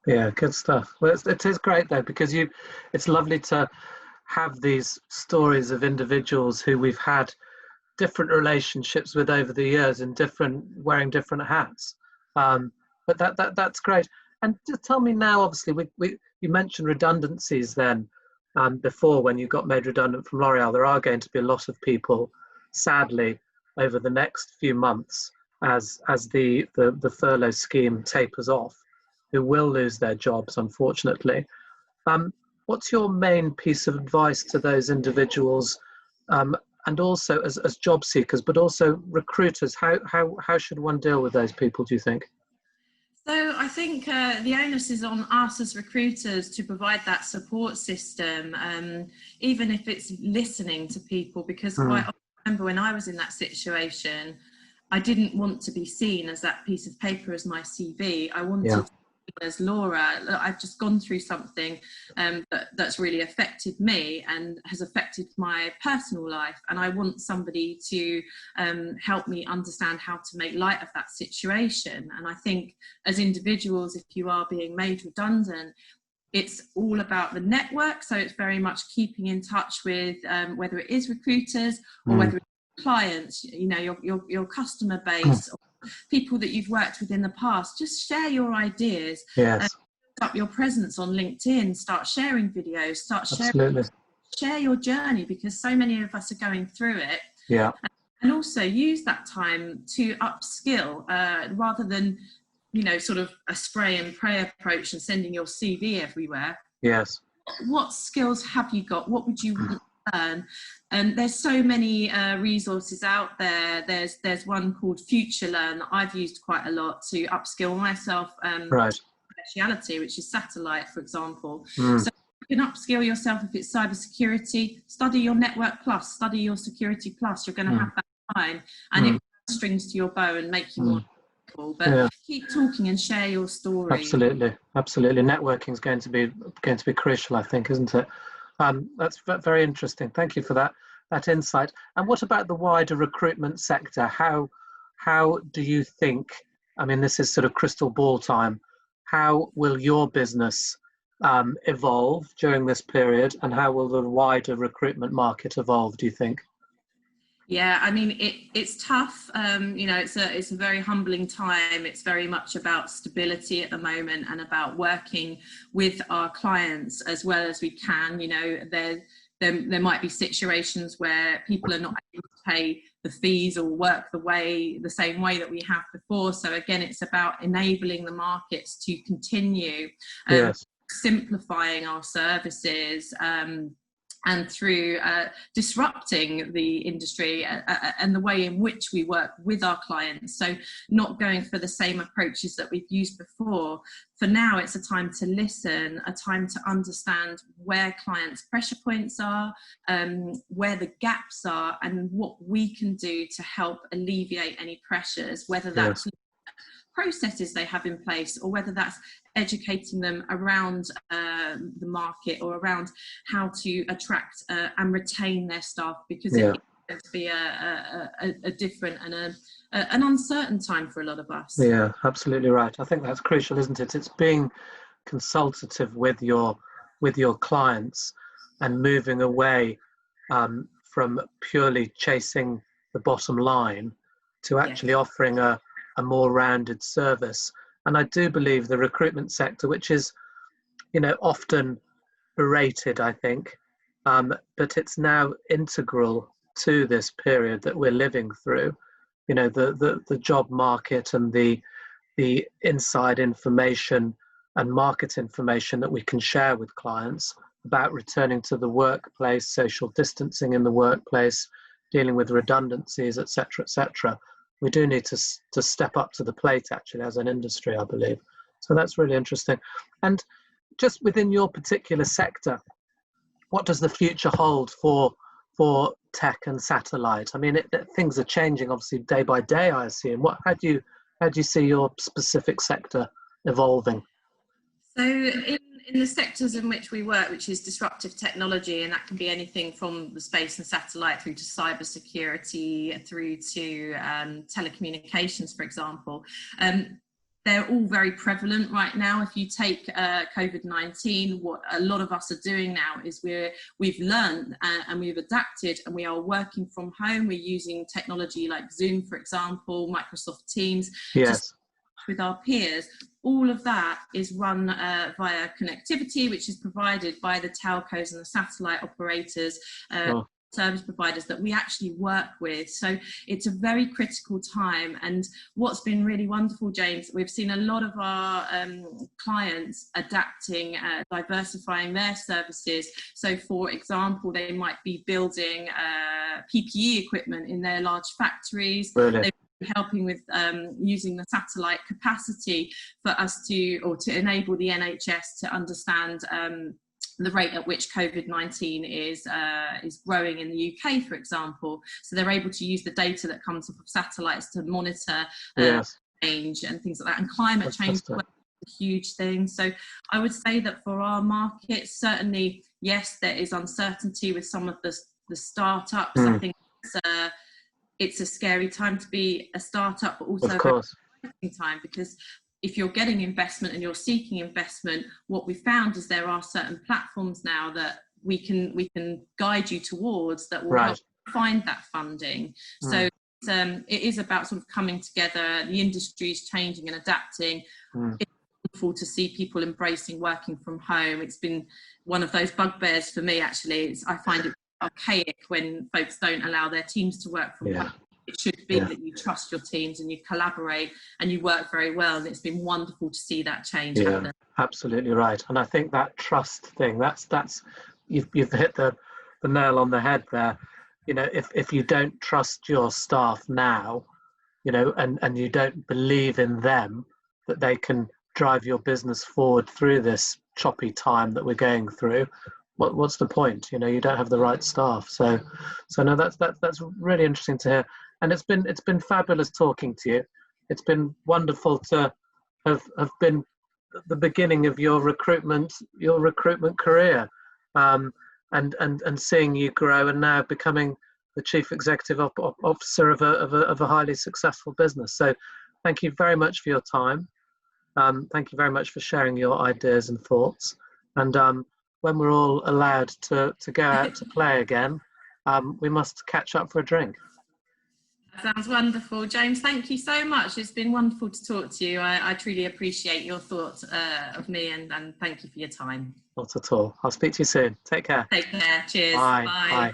Yeah, good stuff. Well, it is great though, because it's lovely to have these stories of individuals who we've had different relationships with over the years in wearing different hats. Um, but that's great. And just tell me now, obviously, you mentioned redundancies then before when you got made redundant from L'Oreal. There are going to be a lot of people, sadly, over the next few months as the furlough scheme tapers off, who will lose their jobs, unfortunately. Um, what's your main piece of advice to those individuals, and also as job seekers, but also recruiters? How should one deal with those people, do you think? So I think the onus is on us as recruiters to provide that support system, even if it's listening to people, because quite often, I remember when I was in that situation, I didn't want to be seen as that piece of paper as my CV. I wanted to be as Laura. I've just gone through something that's really affected me and has affected my personal life, and I want somebody to help me understand how to make light of that situation. And I think as individuals, if you are being made redundant, it's all about the network. So it's very much keeping in touch with whether it is recruiters or whether it's clients, you know, your customer base, or people that you've worked with in the past. Just share your ideas. Yes. Up your presence on LinkedIn, start sharing videos, Absolutely. share your journey, because so many of us are going through it. Yeah. And also use that time to upskill rather than, you know, sort of a spray and pray approach and sending your CV everywhere. Yes. What skills have you got? What would you want to learn? And there's so many resources out there. There's one called Future Learn that I've used quite a lot to upskill myself. Right. Speciality, which is satellite, for example. So you can upskill yourself. If it's cybersecurity, study your Network Plus, study your Security Plus. You're going to have that time, and it strings to your bow and make you more people. But keep talking and share your story. Absolutely, absolutely. Networking is going to be crucial, I think, isn't it? That's very interesting. Thank you for that insight. And what about the wider recruitment sector? How do you think? I mean, this is sort of crystal ball time. How will your business evolve during this period, and how will the wider recruitment market evolve, do you think? Yeah, I mean, it's tough. You know, it's a very humbling time. It's very much about stability at the moment and about working with our clients as well as we can. You know, there might be situations where people are not able to pay the fees or work the same way that we have before. So again, it's about enabling the markets to continue, simplifying our services, and through disrupting the industry and the way in which we work with our clients. So not going for the same approaches that we've used before. For now, it's a time to listen, a time to understand where clients' pressure points are, where the gaps are, and what we can do to help alleviate any pressures, whether that's processes they have in place, or whether that's educating them around the market or around how to attract and retain their staff, because it is going to be a different and an uncertain time for a lot of us. Yeah, absolutely right. I think that's crucial, isn't it? It's being consultative with your clients and moving away from purely chasing the bottom line to actually offering a more rounded service. And I do believe the recruitment sector, which is, you know, often berated, I think, but it's now integral to this period that we're living through. You know, the job market and the inside information and market information that we can share with clients about returning to the workplace, social distancing in the workplace, dealing with redundancies, etc., etc. We do need to step up to the plate, actually, as an industry, I believe. So that's really interesting. And just within your particular sector, what does the future hold for tech and satellite? I mean, things are changing, obviously, day by day, I assume. How do you see your specific sector evolving? So in the sectors in which we work, which is disruptive technology, and that can be anything from the space and satellite through to cybersecurity, through to telecommunications, for example, they're all very prevalent right now. If you take COVID-19, what a lot of us are doing now is we've learned and we've adapted, and we are working from home. We're using technology like Zoom, for example, Microsoft Teams, Yes. with our peers. All of that is run via connectivity, which is provided by the telcos and the satellite operators, service providers that we actually work with. So it's a very critical time. And what's been really wonderful, James, we've seen a lot of our clients adapting, diversifying their services. So for example, they might be building PPE equipment in their large factories. Really? Helping with using the satellite capacity for us to enable the NHS to understand the rate at which COVID-19 is growing in the UK, for example. So they're able to use the data that comes off of satellites to monitor change and things like that. And climate change is a huge thing. So I would say that for our market, certainly, yes, there is uncertainty with some of the startups. I think it's a scary time to be a startup, but also a very exciting time, because if you're getting investment and you're seeking investment, what we found is there are certain platforms now that we can guide you towards that will help find that funding. So it is about sort of coming together. The industry is changing and adapting. It's wonderful to see people embracing working from home. It's been one of those bugbears for me, actually. I find it archaic when folks don't allow their teams to work from home. It should be that you trust your teams and you collaborate and you work very well, and it's been wonderful to see that change happen. Absolutely right. And I think that trust thing, that's you've hit the nail on the head there. You know, if you don't trust your staff now, you know, and you don't believe in them that they can drive your business forward through this choppy time that we're going through, what's the point? You know, you don't have the right staff. So no, that's really interesting to hear. And it's been fabulous talking to you. It's been wonderful to have been the beginning of your recruitment career, and seeing you grow and now becoming the chief executive officer of a highly successful business. So thank you very much for your time. Thank you very much for sharing your ideas and thoughts. And when we're all allowed to go out to play again, we must catch up for a drink. That sounds wonderful. James, thank you so much. It's been wonderful to talk to you. I truly appreciate your thoughts of me, and thank you for your time. Not at all. I'll speak to you soon. Take care. Take care. Cheers. Bye. Bye. Bye.